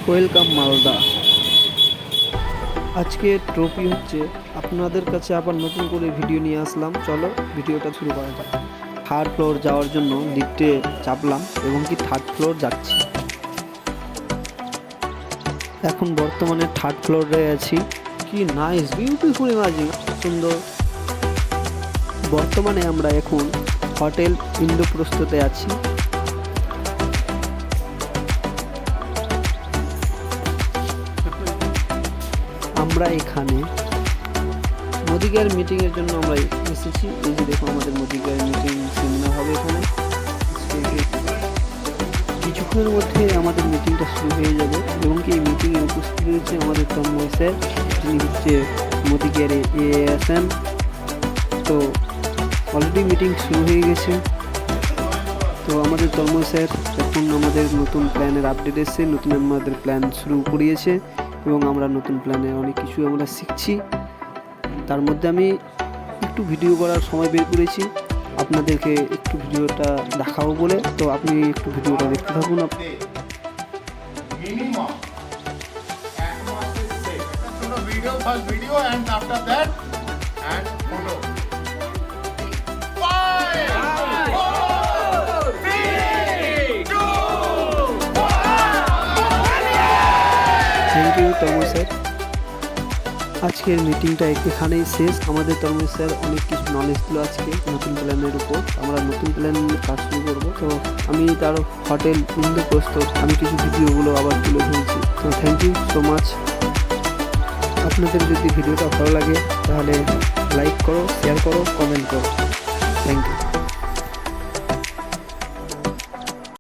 Welcome Malda. আজকে trophy হচ্ছে আপনাদের কাছে আবার নতুন করে ভিডিও নিয়ে আসলাম। চলো ভিডিওটা শুরু করা যাক। থার্ড ফ্লোর যাওয়ার জন্য লিফটে চাপলাম এবং কি থার্ড ফ্লোর যাচ্ছি। এখন বর্তমানে থার্ড ফ্লোরে আছি। কি নাইস বিউটিফুল ইমাজিং, সুন্দর। বর্তমানে আমরা এখন হোটেল ইন্দ্রপ্রস্থতে আছি। আমরা এখানে মোদি কেয়ার মিটিংয়ের জন্য আমরা এসেছি। এই যে দেখো আমাদের মোদি কেয়ার মিটিং সেমিনার হবে এখানে। কিছুক্ষণের মধ্যে আমাদের মিটিংটা শুরু হয়ে যাবে এবং কি এই মিটিংয়ে উপস্থিত রয়েছে আমাদের তন্ময় স্যার, যিনি হচ্ছে মোদি কেয়ারে এএসএম। তো অলরেডি মিটিং শুরু হয়ে গেছে। তো আমাদের তন্ময় স্যার এখন আমাদের নতুন প্ল্যানের আপডেট এসছে, নতুন আমাদের প্ল্যান শুরু করিয়েছে এবং আমরা নতুন প্ল্যানে অনেক কিছু আমরা শিখছি। তার মধ্যে আমি একটু ভিডিও করার সময় বের করেছি আপনাদেরকে একটু ভিডিওটা দেখাবো বলে। তো আপনি একটু ভিডিওটা দেখতে থাকুন। Thank you Tanmoy sir. আজকের মিটিংটা এখানেই শেষ। আমাদের তন্ময় স্যার অনেক কিছু নলেজ দিল আজকে নতুন প্ল্যানের উপর। আমরা নতুন প্ল্যান কাজ শুরু করবো। তো আমি তার হোটেল ইন্দ্রপ্রস্থ আমি কিছু ভিডিওগুলো আবার তুলে ধরেছি। তো থ্যাংক ইউ সো মাচ। আপনাদের যদি ভিডিওটা ভালো লাগে তাহলে লাইক করো, শেয়ার করো, কমেন্ট করো। Thank you.